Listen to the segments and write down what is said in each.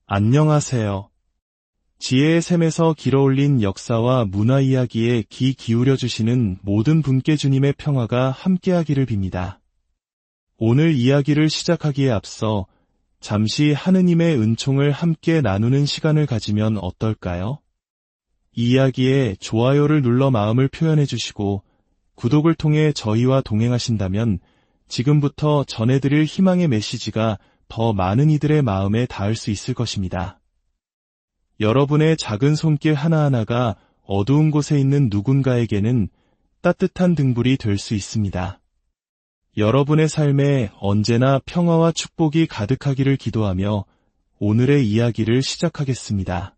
안녕하세요. 지혜의 샘에서 길어올린 역사와 문화 이야기에 귀 기울여주시는 모든 분께 주님의 평화가 함께하기를 빕니다. 오늘 이야기를 시작하기에 앞서 잠시 하느님의 은총을 함께 나누는 시간을 가지면 어떨까요? 이 이야기에 좋아요를 눌러 마음을 표현해 주시고 구독을 통해 저희와 동행하신다면 지금부터 전해드릴 희망의 메시지가 더 많은 이들의 마음에 닿을 수 있을 것입니다. 여러분의 작은 손길 하나하나가 어두운 곳에 있는 누군가에게는 따뜻한 등불이 될 수 있습니다. 여러분의 삶에 언제나 평화와 축복이 가득하기를 기도하며 오늘의 이야기를 시작하겠습니다.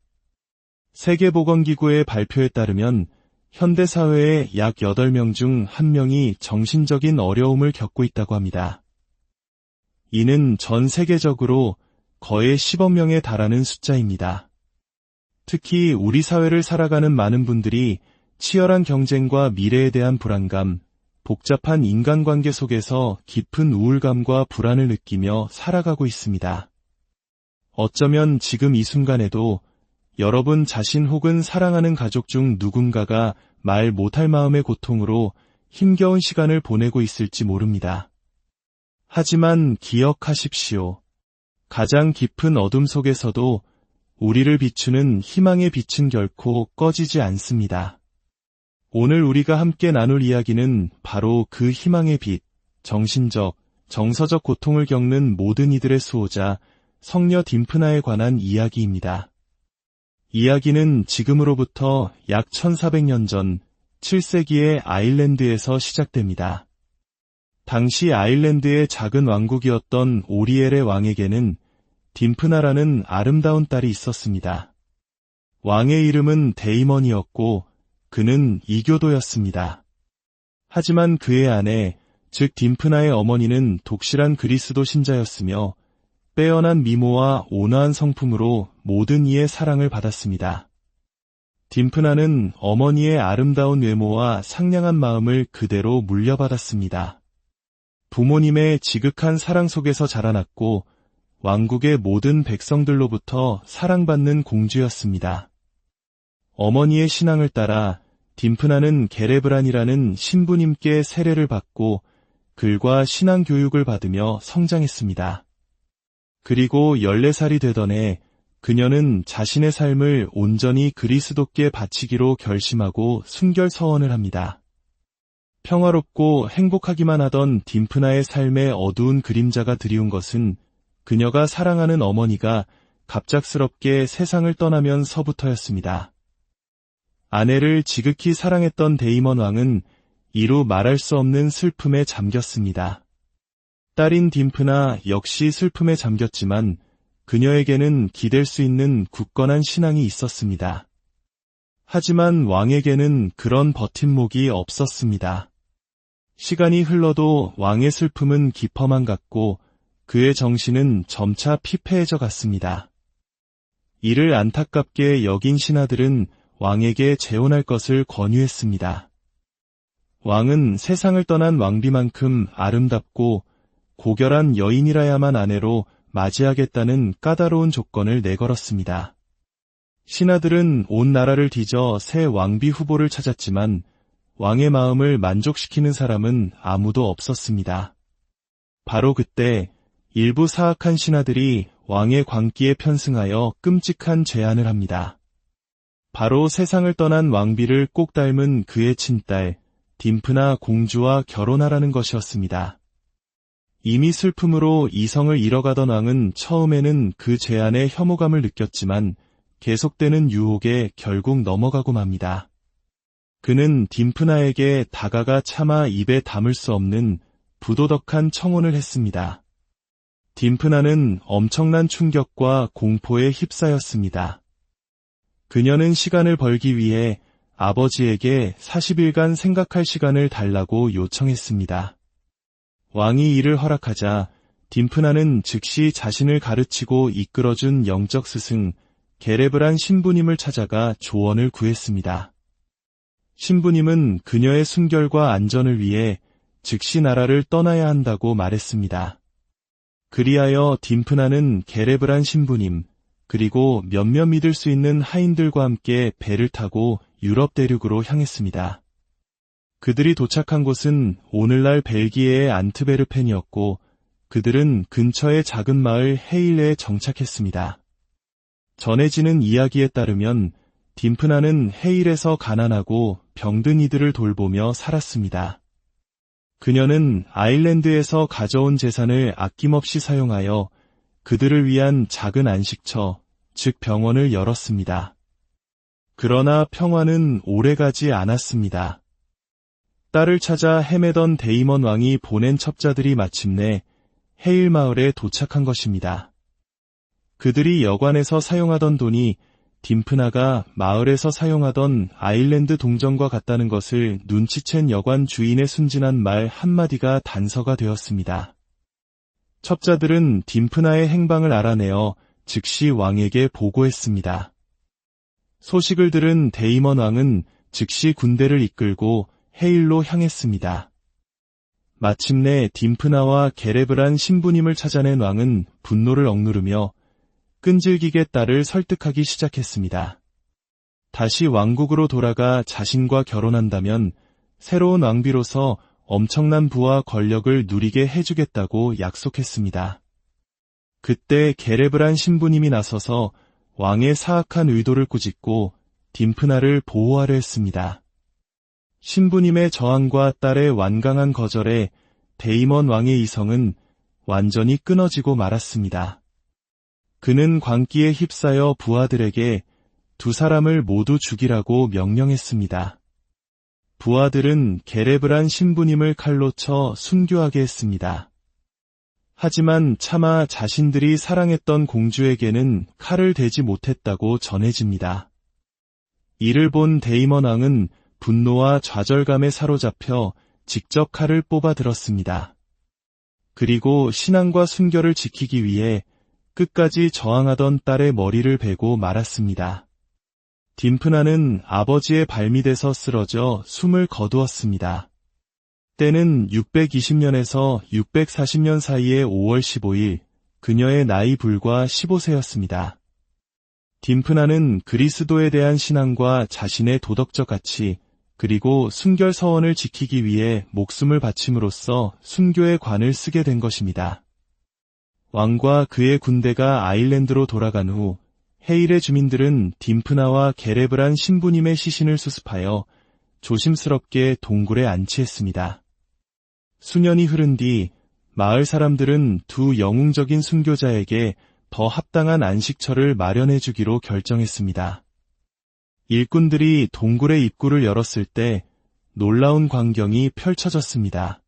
세계보건기구의 발표에 따르면 현대사회의 약 8명 중 1명이 정신적인 어려움을 겪고 있다고 합니다. 이는 전 세계적으로 거의 10억 명에 달하는 숫자입니다. 특히 우리 사회를 살아가는 많은 분들이 치열한 경쟁과 미래에 대한 불안감, 복잡한 인간관계 속에서 깊은 우울감과 불안을 느끼며 살아가고 있습니다. 어쩌면 지금 이 순간에도 여러분 자신 혹은 사랑하는 가족 중 누군가가 말 못할 마음의 고통으로 힘겨운 시간을 보내고 있을지 모릅니다. 하지만 기억하십시오. 가장 깊은 어둠 속에서도 우리를 비추는 희망의 빛은 결코 꺼지지 않습니다. 오늘 우리가 함께 나눌 이야기는 바로 그 희망의 빛, 정신적, 정서적 고통을 겪는 모든 이들의 수호자 성녀 딤프나에 관한 이야기입니다. 이야기는 지금으로부터 약 1400년 전 7세기의 아일랜드에서 시작됩니다. 당시 아일랜드의 작은 왕국이었던 오리엘의 왕에게는 딤프나라는 아름다운 딸이 있었습니다. 왕의 이름은 데이먼이었고 그는 이교도였습니다. 하지만 그의 아내, 즉 딤프나의 어머니는 독실한 그리스도 신자였으며 빼어난 미모와 온화한 성품으로 모든 이의 사랑을 받았습니다. 딤프나는 어머니의 아름다운 외모와 상냥한 마음을 그대로 물려받았습니다. 부모님의 지극한 사랑 속에서 자라났고 왕국의 모든 백성들로부터 사랑받는 공주였습니다. 어머니의 신앙을 따라 딤프나는 게레브란이라는 신부님께 세례를 받고 글과 신앙 교육을 받으며 성장했습니다. 그리고 14살이 되던 해 그녀는 자신의 삶을 온전히 그리스도께 바치기로 결심하고 순결서원을 합니다. 평화롭고 행복하기만 하던 딤프나의 삶의 어두운 그림자가 드리운 것은 그녀가 사랑하는 어머니가 갑작스럽게 세상을 떠나면서부터였습니다. 아내를 지극히 사랑했던 데이먼 왕은 이루 말할 수 없는 슬픔에 잠겼습니다. 딸인 딤프나 역시 슬픔에 잠겼지만 그녀에게는 기댈 수 있는 굳건한 신앙이 있었습니다. 하지만 왕에게는 그런 버팀목이 없었습니다. 시간이 흘러도 왕의 슬픔은 깊어만 갔고 그의 정신은 점차 피폐해져 갔습니다. 이를 안타깝게 여긴 신하들은 왕에게 재혼할 것을 권유했습니다. 왕은 세상을 떠난 왕비만큼 아름답고 고결한 여인이라야만 아내로 맞이하겠다는 까다로운 조건을 내걸었습니다. 신하들은 온 나라를 뒤져 새 왕비 후보를 찾았지만 왕의 마음을 만족시키는 사람은 아무도 없었습니다. 바로 그때 일부 사악한 신하들이 왕의 광기에 편승하여 끔찍한 제안을 합니다. 바로 세상을 떠난 왕비를 꼭 닮은 그의 친딸 딤프나 공주와 결혼하라는 것이었습니다. 이미 슬픔으로 이성을 잃어가던 왕은 처음에는 그 제안에 혐오감을 느꼈지만 계속되는 유혹에 결국 넘어가고 맙니다. 그는 딤프나에게 다가가 차마 입에 담을 수 없는 부도덕한 청혼을 했습니다. 딤프나는 엄청난 충격과 공포에 휩싸였습니다. 그녀는 시간을 벌기 위해 아버지에게 40일간 생각할 시간을 달라고 요청했습니다. 왕이 이를 허락하자 딤프나는 즉시 자신을 가르치고 이끌어준 영적 스승 게레브란 신부님을 찾아가 조언을 구했습니다. 신부님은 그녀의 순결과 안전을 위해 즉시 나라를 떠나야 한다고 말했습니다. 그리하여 딤프나는 게레브란 신부님, 그리고 몇몇 믿을 수 있는 하인들과 함께 배를 타고 유럽 대륙으로 향했습니다. 그들이 도착한 곳은 오늘날 벨기에의 안트베르펜이었고 그들은 근처의 작은 마을 헤일레에 정착했습니다. 전해지는 이야기에 따르면 딤프나는 헤일에서 가난하고 병든 이들을 돌보며 살았습니다. 그녀는 아일랜드에서 가져온 재산을 아낌없이 사용하여 그들을 위한 작은 안식처, 즉 병원을 열었습니다. 그러나 평화는 오래가지 않았습니다. 딸을 찾아 헤매던 데이먼 왕이 보낸 첩자들이 마침내 헤일 마을에 도착한 것입니다. 그들이 여관에서 사용하던 돈이 딤프나가 마을에서 사용하던 아일랜드 동전과 같다는 것을 눈치챈 여관 주인의 순진한 말 한마디가 단서가 되었습니다. 첩자들은 딤프나의 행방을 알아내어 즉시 왕에게 보고했습니다. 소식을 들은 데이먼 왕은 즉시 군대를 이끌고 헤일로 향했습니다. 마침내 딤프나와 게레브란 신부님을 찾아낸 왕은 분노를 억누르며 끈질기게 딸을 설득하기 시작했습니다. 다시 왕국으로 돌아가 자신과 결혼한다면 새로운 왕비로서 엄청난 부와 권력을 누리게 해주겠다고 약속했습니다. 그때 게레브란 신부님이 나서서 왕의 사악한 의도를 꾸짖고 딤프나를 보호하려 했습니다. 신부님의 저항과 딸의 완강한 거절에 데이먼 왕의 이성은 완전히 끊어지고 말았습니다. 그는 광기에 휩싸여 부하들에게 두 사람을 모두 죽이라고 명령했습니다. 부하들은 게레브란 신부님을 칼로 쳐 순교하게 했습니다. 하지만 차마 자신들이 사랑했던 공주에게는 칼을 대지 못했다고 전해집니다. 이를 본 데이먼 왕은 분노와 좌절감에 사로잡혀 직접 칼을 뽑아 들었습니다. 그리고 신앙과 순결을 지키기 위해 끝까지 저항하던 딸의 머리를 베고 말았습니다. 딤프나는 아버지의 발밑에서 쓰러져 숨을 거두었습니다. 때는 620년에서 640년 사이의 5월 15일, 그녀의 나이 불과 15세였습니다. 딤프나는 그리스도에 대한 신앙과 자신의 도덕적 가치, 그리고 순결 서원을 지키기 위해 목숨을 바침으로써 순교의 관을 쓰게 된 것입니다. 왕과 그의 군대가 아일랜드로 돌아간 후 헤일의 주민들은 딤프나와 게레브란 신부님의 시신을 수습하여 조심스럽게 동굴에 안치했습니다. 수년이 흐른 뒤 마을 사람들은 두 영웅적인 순교자에게 더 합당한 안식처를 마련해 주기로 결정했습니다. 일꾼들이 동굴의 입구를 열었을 때 놀라운 광경이 펼쳐졌습니다.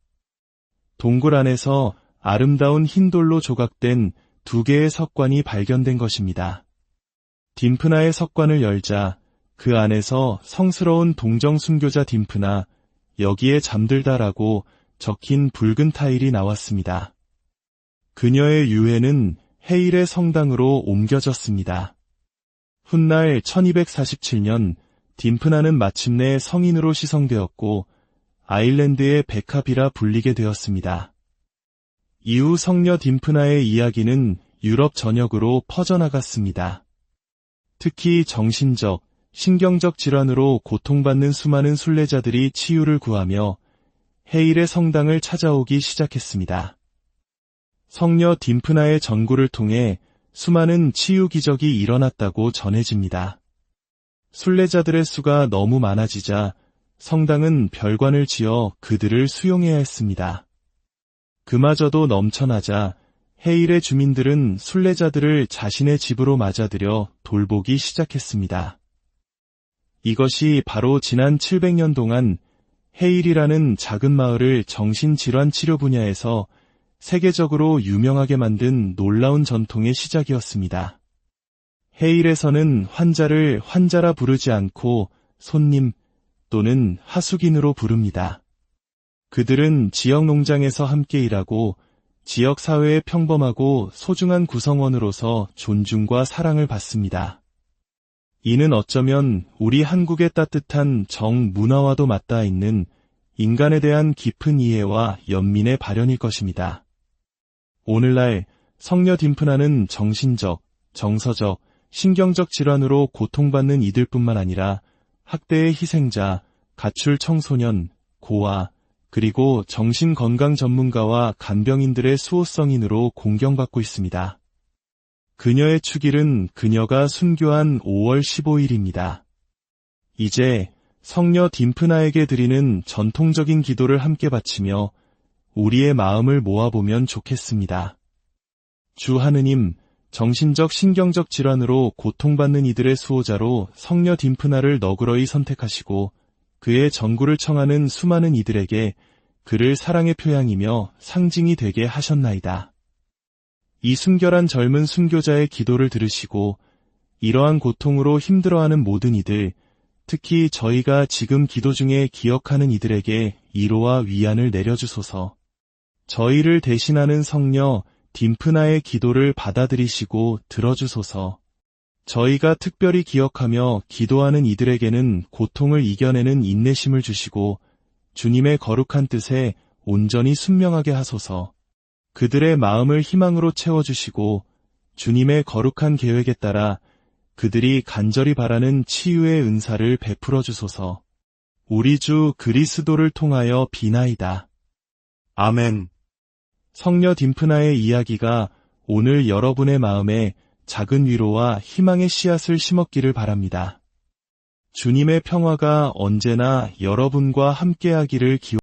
동굴 안에서 아름다운 흰돌로 조각된 두 개의 석관이 발견된 것입니다. 딤프나의 석관을 열자 그 안에서 성스러운 동정 순교자 딤프나, 여기에 잠들다라고 적힌 붉은 타일이 나왔습니다. 그녀의 유해는 헤일의 성당으로 옮겨졌습니다. 훗날 1247년 딤프나는 마침내 성인으로 시성되었고 아일랜드의 베카비라 불리게 되었습니다. 이후 성녀 딤프나의 이야기는 유럽 전역으로 퍼져나갔습니다. 특히 정신적, 신경적 질환으로 고통받는 수많은 순례자들이 치유를 구하며 헤일의 성당을 찾아오기 시작했습니다. 성녀 딤프나의 전구를 통해 수많은 치유 기적이 일어났다고 전해집니다. 순례자들의 수가 너무 많아지자 성당은 별관을 지어 그들을 수용해야 했습니다. 그마저도 넘쳐나자 헤일의 주민들은 순례자들을 자신의 집으로 맞아들여 돌보기 시작했습니다. 이것이 바로 지난 700년 동안 헤일이라는 작은 마을을 정신질환 치료 분야에서 세계적으로 유명하게 만든 놀라운 전통의 시작이었습니다. 헤일에서는 환자를 환자라 부르지 않고 손님 또는 하숙인으로 부릅니다. 그들은 지역 농장에서 함께 일하고 지역 사회의 평범하고 소중한 구성원으로서 존중과 사랑을 받습니다. 이는 어쩌면 우리 한국의 따뜻한 정문화와도 맞닿아 있는 인간에 대한 깊은 이해와 연민의 발현일 것입니다. 오늘날 성녀 딤프나는 정신적, 정서적, 신경적 질환으로 고통받는 이들뿐만 아니라 학대의 희생자, 가출 청소년, 고아, 그리고 정신건강 전문가와 간병인들의 수호성인으로 공경받고 있습니다. 그녀의 축일은 그녀가 순교한 5월 15일입니다. 이제 성녀 딤프나에게 드리는 전통적인 기도를 함께 바치며 우리의 마음을 모아보면 좋겠습니다. 주 하느님, 정신적 신경적 질환으로 고통받는 이들의 수호자로 성녀 딤프나를 너그러이 선택하시고 그의 전구를 청하는 수많은 이들에게 그를 사랑의 표양이며 상징이 되게 하셨나이다. 이 순결한 젊은 순교자의 기도를 들으시고 이러한 고통으로 힘들어하는 모든 이들, 특히 저희가 지금 기도 중에 기억하는 이들에게 위로와 위안을 내려주소서. 저희를 대신하는 성녀 딤프나의 기도를 받아들이시고 들어주소서. 저희가 특별히 기억하며 기도하는 이들에게는 고통을 이겨내는 인내심을 주시고 주님의 거룩한 뜻에 온전히 순명하게 하소서. 그들의 마음을 희망으로 채워주시고 주님의 거룩한 계획에 따라 그들이 간절히 바라는 치유의 은사를 베풀어 주소서. 우리 주 그리스도를 통하여 비나이다. 아멘. 성녀 딤프나의 이야기가 오늘 여러분의 마음에 작은 위로와 희망의 씨앗을 심었기를 바랍니다. 주님의 평화가 언제나 여러분과 함께하기를 기원합니다.